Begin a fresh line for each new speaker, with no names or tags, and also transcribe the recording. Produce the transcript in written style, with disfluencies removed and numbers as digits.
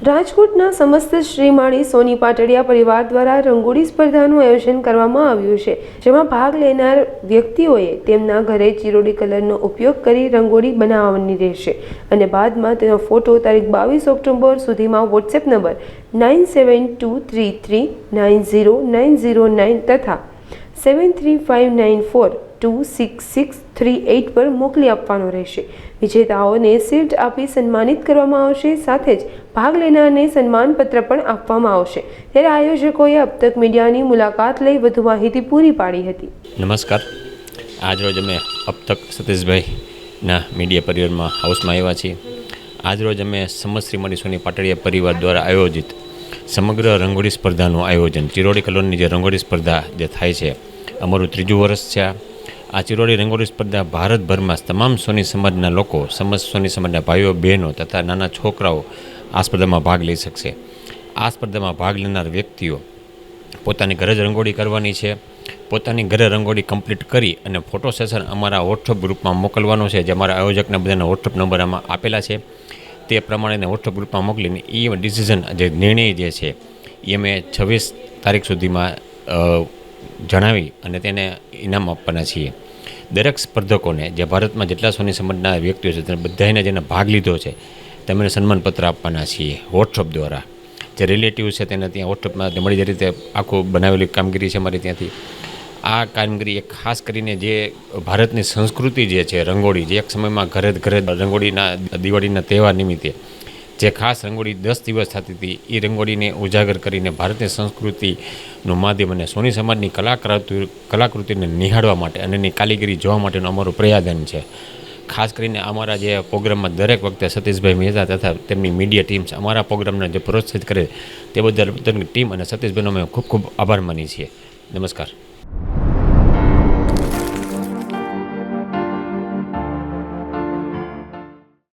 રાજકોટના સમસ્ત શ્રીમાળી સોની પાટડિયા પરિવાર દ્વારા રંગોળી સ્પર્ધાનું આયોજન કરવામાં આવ્યું છે, જેમાં ભાગ લેનાર વ્યક્તિઓએ તેમના ઘરે ચિરોડી કલરનો ઉપયોગ કરી રંગોળી બનાવવાની રહેશે અને બાદમાં તેનો ફોટો તારીખ 22 ઓક્ટોબર સુધીમાં વોટ્સએપ નંબર 9723390909 તથા 7359426638 પર મોકલી આપવાનો રહેશે। વિજેતાઓને શિલ્ડ આપી સન્માનિત કરવામાં આવશે, સાથે જ ભાગ લેનારને સન્માનપત્ર પણ આપવામાં આવશે। ત્યારે આયોજકોએ અબતક મીડિયાની મુલાકાત લઈ વધુ માહિતી પૂરી પાડી હતી।
નમસ્કાર, આજરોજ અમે અબતક સતીશભાઈના મીડિયા પરિવારમાં હાઉસમાં આવ્યા છીએ। આજરોજ અમે સમસ્ત શ્રીમાળી સોની પાટડિયા પરિવાર દ્વારા આયોજિત સમગ્ર રંગોળી સ્પર્ધાનું આયોજન, ચિરોડી કલરની જે રંગોળી સ્પર્ધા જે થાય છે, અમારું 3જું વર્ષ છે। આ ચિરોડી રંગોળી સ્પર્ધા ભારતભરમાં તમામ સોની સમાજના લોકો, સમસ્ત સોની સમાજના ભાઈઓ બહેનો તથા નાના છોકરાઓ આ સ્પર્ધામાં ભાગ લઈ શકશે। આ સ્પર્ધામાં ભાગ લેનાર વ્યક્તિઓ પોતાની ઘરે જ રંગોળી કરવાની છે। પોતાની ઘરે રંગોળી કમ્પ્લીટ કરી અને ફોટો સેશન અમારા વોટ્સઅપ ગ્રુપમાં મોકલવાનો છે, જે અમારા આયોજકના બધાના વોટ્સઅપ નંબર આમાં આપેલા છે। તે પ્રમાણે વોટ્સઅપ ગ્રુપમાં મોકલીને એ ડિસિઝન, જે નિર્ણય જે છે એ અમે 26 તારીખ સુધીમાં જણાવી અને તેને ઇનામ આપવાના છીએ। દરેક સ્પર્ધકોને, જે ભારતમાં જેટલા સોની સમાજના વ્યક્તિઓ છે, તેને બધાને જેને ભાગ લીધો છે તેમને સન્માનપત્ર આપવાના છીએ વોટ્સઅપ દ્વારા। જે રિલેટિવ છે તેને ત્યાં વોટ્સઅપમાં મળી જે રીતે આખું બનાવેલી કામગીરી છે અમારી ત્યાંથી। આ કામગીરી એક ખાસ કરીને જે ભારતની સંસ્કૃતિ જે છે રંગોળી, જે એક સમયમાં ઘરે ઘરે રંગોળીના દિવાળીના તહેવાર નિમિત્તે જે ખાસ રંગોળી 10 દિવસ થતી હતી, એ રંગોળીને ઉજાગર કરીને ભારતીય સંસ્કૃતિનું માધ્યમ અને સોની સમાજની કલાકૃતિને નિહાળવા માટે અને એની કારીગરી જોવા માટેનું અમારું પ્રયાધન છે। ખાસ કરીને અમારા જે પ્રોગ્રામમાં દરેક વખતે સતીશભાઈ મહેતા તથા તેમની મીડિયા ટીમ અમારા પ્રોગ્રામને જે પ્રોત્સાહિત કરે તે બદલ ટીમ અને સતીશભાઈનો અમે ખૂબ ખૂબ આભાર માનીએ છીએ। નમસ્કાર।